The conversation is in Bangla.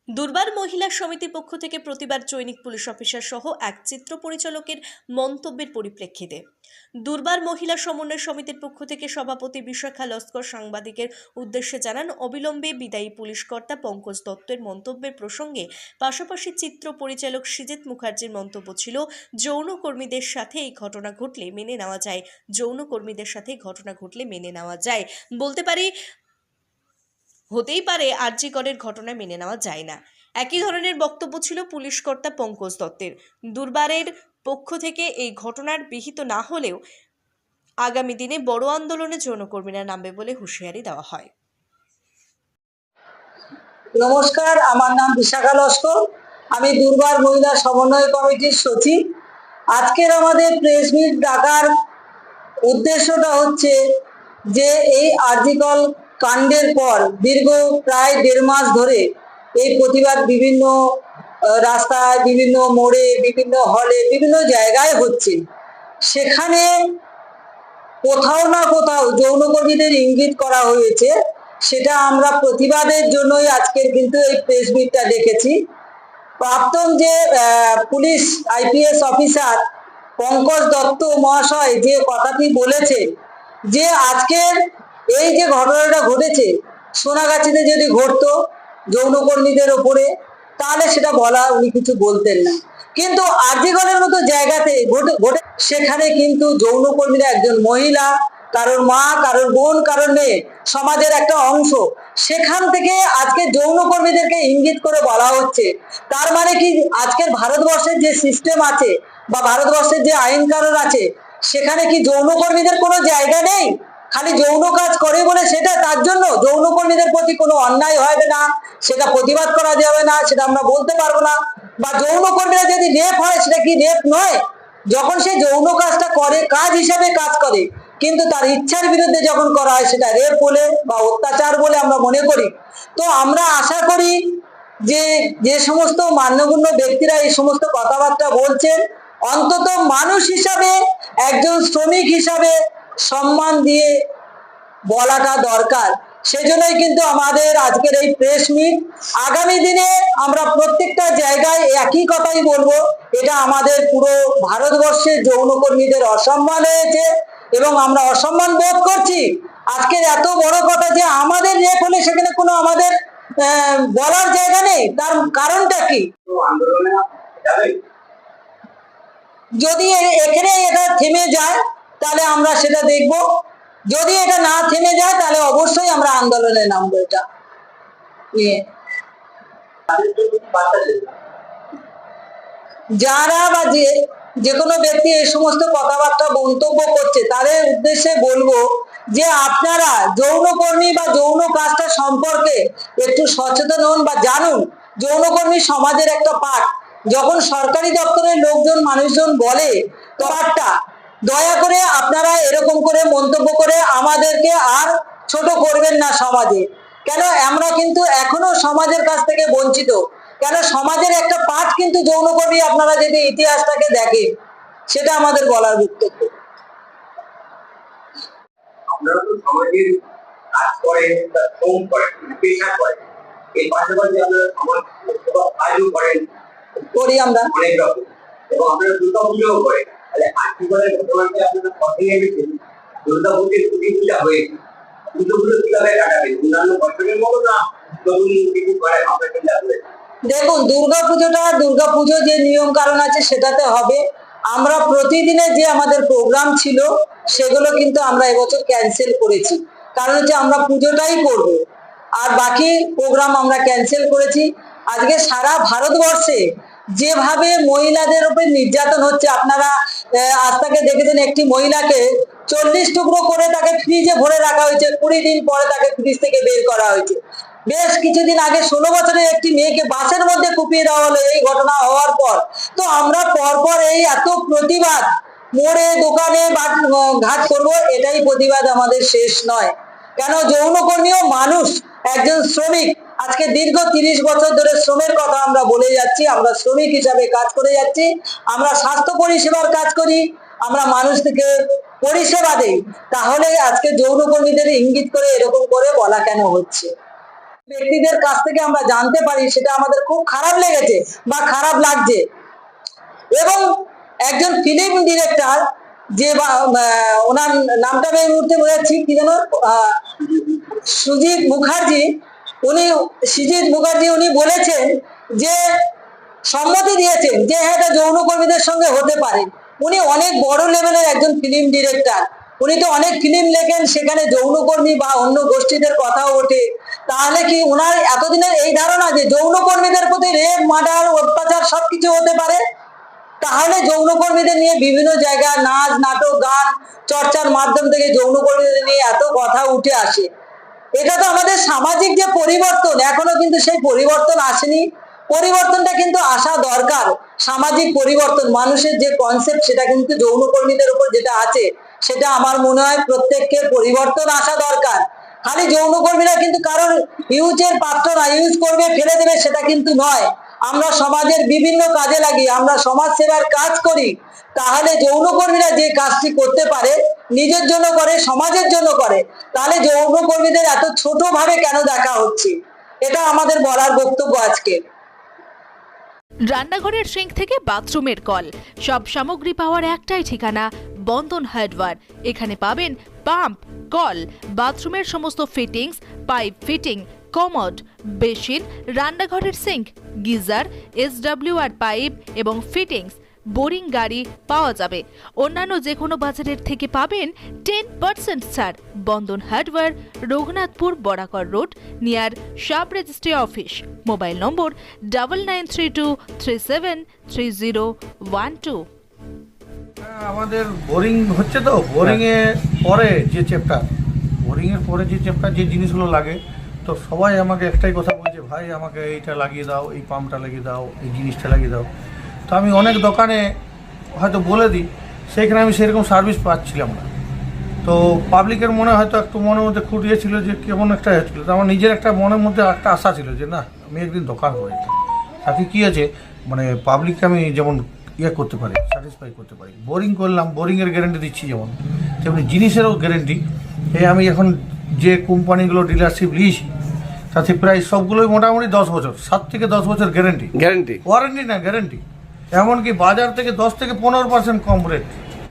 দুর্বার মহিলা সমিতির পক্ষ থেকে প্রতিবার চৈনিক পুলিশ অফিসার সহ এক চিত্র পরিচালকের মন্তব্যের পরিপ্রেক্ষিতে দুর্বার মহিলা সমন্বয় সমিতির পক্ষ থেকে সভাপতি বিশাখা লস্কর সাংবাদিকের উদ্দেশ্যে জানান, অবিলম্বে বিদায়ী পুলিশ কর্তা পঙ্কজ দত্তের মন্তব্যের প্রসঙ্গে পাশাপাশি চিত্র পরিচালক সৃজিত মুখার্জির মন্তব্য ছিল, যৌনকর্মীদের সাথে এই ঘটনা ঘটলে মেনে নেওয়া যায়। যৌনকর্মীদের সাথে ঘটনা ঘটলে মেনে নেওয়া যায়, বলতে পারি হতেই পারে, আরজি করের ঘটনা মেনে নেওয়া যায় না। একই ধরনের বক্তব্য ছিল পুলিশ কর্তা পঙ্কজ দত্তের। দুর্বারের পক্ষ থেকে এই ঘটনার বিহিত না হলেও আগামী দিনে বড় আন্দোলনে যৌনকর্মীরা নামবে বলে হুঁশিয়ারি দেওয়া হয়। নমস্কার, আমার নাম বিশাখা লস্কর। আমি দুর্বার মহিলা সমন্বয় কমিটির সচিব। আজকের আমাদের প্রেস মিট ডাকার উদ্দেশ্যটা হচ্ছে যে এই আরজিকর কাণ্ডের পর দীর্ঘ প্রায় 1.5 মাস ধরে এই প্রতিবাদ বিভিন্ন রাস্তায়, বিভিন্ন মোড়ে, বিভিন্ন হলে, বিভিন্ন জায়গায় হচ্ছে। সেখানে কোথাও না কোথাও যৌনকর্মীদের ইঙ্গিত করা হয়েছে। সেটা আমরা প্রতিবাদের জন্যই আজকের কিন্তু এই প্রেস মিটটা ডেকেছি। প্রাক্তন যে police IPS officer Pankaj Dutta মহাশয় যে কথাটি বলেছে যে আজকের এই যে ঘটনাটা ঘটেছে সোনাগাছিতে যদি ঘটতো যৌনকর্মীদের ওপরে, তাহলে সেটা বলা উনি কিছু বলতেন না। কিন্তু আরজিকরের মতো জায়গাতে ঘটে সেখানে কিন্তু যৌনকর্মীরা একজন মহিলা, কারোর মা, কারোর বোন, কারোর মেয়ে, সমাজের একটা অংশ। সেখান থেকে আজকে যৌনকর্মীদেরকে ইঙ্গিত করে বলা হচ্ছে। তার মানে কি আজকের ভারতবর্ষের যে সিস্টেম আছে বা ভারতবর্ষের যে আইন কানুন আছে সেখানে কি যৌনকর্মীদের কোনো জায়গা নেই? খালি যৌন কাজ করে বলে সেটা তার জন্য যৌনকর্মীদের প্রতি কোনো অন্যায় হবে না, সেটা প্রতিবাদ করা যাবে না, সেটা আমরা বলতে পারবো না। বা যৌনকর্মীরা যদি রেপ হয় সেটা কি রেপ নয়? যখন সে যৌন কাজটা করে, কাজ হিসাবে কাজ করে, কিন্তু তার ইচ্ছার বিরুদ্ধে যখন করা হয় সেটা রেপ বলে বা অত্যাচার বলে আমরা মনে করি। তো আমরা আশা করি যে যে সমস্ত মান্যগণ্য ব্যক্তিরা এই সমস্ত কথাবার্তা বলছেন, অন্তত মানুষ হিসাবে, একজন শ্রমিক হিসাবে সম্মান দিয়ে বলাটা দরকার। সেজন্যই কিন্তু আমাদের আজকের এই প্রেস মিট। আগামী দিনে আমরা প্রত্যেকটা জায়গায় একই কথাই বলবো, এটা আমাদের পুরো ভারতবর্ষে যৌনকর্মীদের অসম্মান হয়েছে এবং আমরা অসম্মান বোধ করছি। আজকের এত বড় কথা যে আমাদের রেপ হলে সেখানে কোনো আমাদের বলার জায়গা নেই, তার কারণটা কি? যদি এখানে এটা থেমে যায় তাহলে আমরা সেটা দেখব, যদি এটা না থেমে যায় তাহলে অবশ্যই আমরা আন্দোলনে নামবো। এটা নিয়ে যারা বা যে কোনো ব্যক্তি এই সমস্ত কথাবার্তা মন্তব্য করছে তাদের উদ্দেশ্যে বলবো যে আপনারা যৌনকর্মী বা যৌন কাজটা সম্পর্কে একটু সচেতন হন বা জানুন। যৌনকর্মী সমাজের একটা পার্ট। যখন সরকারি দপ্তরের লোকজন, মানুষজন বলে তফাৎটা, দয়া করে আপনারা এরকম করে মন্তব্য করে আমাদেরকে আর ছোট করবেন না সমাজে। কেন আমরা কিন্তু এখনো সমাজের কাছ থেকে বঞ্চিত। কেন সমাজের একটা পার্ট কিন্তু যৌনকর্মী। আপনারা যদি ইতিহাসটাকে দেখেন, সেটা আমাদের বলার বক্তব্য। আপনারা তো সমাজের কাজ করেন, শ্রম করেন, পেশা করেন, এর পাশাপাশি আপনারা সমাজ সেবা কাজও করি আমরা অনেক রকম, এবং আপনারা দুর্গা পুজোও করেন। তাহলে আজীবনের ঘটনাকে আপনারা পথে নেমেছেন, দুর্গা পুজোর ছুটি পূজা হয়েছে, পুজোগুলো কিভাবে কাটাবেন? অন্যান্য বছরের মতো না কিছু করেন আপনার চিন্তা করেন? দেখুন, দুর্গা পুজো যে নিয়ম কারণ আছে সেটাতে হবে। আমরা প্রতিদিনের যে আমাদের প্রোগ্রাম ছিল সেগুলো কিন্তু আমরা এবছর ক্যান্সেল করেছি। কারণ হচ্ছে আমরা পুজোটাই করব, আর বাকি প্রোগ্রাম আমরা ক্যান্সেল করেছি। আজকে সারা ভারতবর্ষে যেভাবে মহিলাদের উপর নির্যাতন হচ্ছে, আপনারা আজ তাকে দেখেছেন একটি মহিলাকে 40 টুকরো করে তাকে ফ্রিজে ভরে রাখা হয়েছে, 20 দিন পরে তাকে ফ্রিজ থেকে বের করা হয়েছে। বেশ কিছুদিন আগে 16 বছরের একটি মেয়েকে বাসের মধ্যে কুপিয়ে দেওয়া হলো এই ঘটনা হওয়ার পর। তো আমরা পরপর এই এত প্রতিবাদ মোড়ে, দোকানে ঘাট করবো, এটাই প্রতিবাদ, আমাদের শেষ নয়। কেন যৌনকর্মীও মানুষ, একজন শ্রমিক। আজকে দীর্ঘ 30 বছর ধরে শ্রমের কথা আমরা বলে যাচ্ছি। আমরা শ্রমিক হিসাবে কাজ করে যাচ্ছি, আমরা স্বাস্থ্য পরিষেবার কাজ করি, আমরা মানুষকে পরিষেবা দেই। তাহলে আজকে যৌনকর্মীদের ইঙ্গিত করে এরকম করে বলা কেন হচ্ছে? ব্যক্তিদের কাছ থেকে আমরা জানতে পারি, সেটা আমাদের খুব খারাপ লেগেছে বা খারাপ লাগছে। এবং একজন ফিল্ম ডিরেক্টর যে ওনার নামটা আমি এই মুহূর্তে বোঝাচ্ছি কি যেন, সুজিত মুখার্জি, উনি বলেছেন যে সম্মতি দিয়েছেন যে হ্যাঁ, এটা যৌনকর্মীদের সঙ্গে হতে পারে। উনি অনেক বড় লেভেলের একজন ফিল্ম ডিরেক্টর, উনি তো অনেক ফিল্ম লেখেন, সেখানে যৌনকর্মী বা অন্য গোষ্ঠীদের কথাও ওঠে। তাহলে কি ওনার এতদিনের এই ধারণা যে যৌনকর্মীদের প্রতি রেপ, মার্ডার, অত্যাচার সবকিছু হতে পারে? তাহলে যৌনকর্মীদের নিয়ে বিভিন্ন জায়গায় নাচ, নাটক, গান চর্চার মাধ্যম থেকে যৌনকর্মীদের নিয়ে এত কথা উঠে আসে। এটা তো আমাদের সামাজিক যে পরিবর্তন, এখনো কিন্তু সেই পরিবর্তন আসেনি। পরিবর্তনটা কিন্তু আসা দরকার, সামাজিক পরিবর্তন, মানুষের যে কনসেপ্ট সেটা কিন্তু যৌনকর্মীদের উপর যেটা আছে সেটা আমার মনে হয় প্রত্যেককে পরিবর্তন আসা দরকার। খালি যৌনকর্মীরা কিন্তু কারোর ইউজের পাত্র না, ইউজ করবে ফেলে দেবে সেটা কিন্তু নয়। আমরা সমাজের বিভিন্ন কাজে লাগি, আমরা সমাজ সেবার কাজ করি। তাহলে যৌনকর্মীরা যে কাজটি করতে পারে, নিজের জন্য করে, সমাজের জন্য করে, তাহলে যৌনকর্মীদের এত ছোট ভাবে কেন দেখা হচ্ছে? এটা আমাদের বলার বক্তব্য আজকে। রান্নাঘরের সিঙ্ক থেকে বাথরুমের কল, সব সামগ্রী পাওয়ার একটাই ঠিকানা, বন্ধন হার্ডওয়্যার। এখানে পাবেন পাম্প, কল, বাথরুমের সমস্ত fittings, pipe fitting, commode, basin, রান্নাঘরের সিঙ্ক, গিজার, SWR পাইপ এবং ফিটিংস, বোরিং গাড়ি পাওয়া যাবে। অন্যান্য যে কোনো বাজারের থেকে পাবেন 10% ছাড়। Bandhan hardware, Raghunathpur Barakar road, near sub registry office. Mobile number 9932373012। আমাদের বোরিং হচ্ছে, তো বোরিং এ পরে যে চ্যাপ্টার, যে জিনিসগুলো লাগে, তো সবাই আমাকে একটাই কথা বলছে, ভাই আমাকে এইটা লাগিয়ে দাও, এই পাম্পটা লাগিয়ে দাও, এই জিনিসটা লাগিয়ে দাও। তো আমি অনেক দোকানে হয়তো বলে দিই, সেইখানে আমি সেরকম সার্ভিস পাচ্ছিলাম না। তো পাবলিকের মনে হয়তো একটু মনের মধ্যে খুঁটিয়েছিল যে কেমন একটা হচ্ছিলো। তো আমার নিজের একটা মনের মধ্যে একটা আশা ছিল যে না, আমি একদিন দোকান করে তাতে কী আছে, মানে পাবলিককে আমি যেমন করতে পারি, স্যাটিসফাই করতে পারি। বোরিং করলাম, বোরিংয়ের গ্যারেন্টি দিচ্ছি যেমন, তেমনি জিনিসেরও গ্যারেন্টি। এই আমি এখন যে কোম্পানিগুলো ডিলারশিপ নিয়েছি তাতে প্রায় সবগুলোই মোটামুটি 10 বছর, 7 থেকে 10 বছর গ্যারেন্টি, ওয়ারেন্টি না গ্যারেন্টি। এমনকি বাজার থেকে 10 থেকে 15% কম রেট।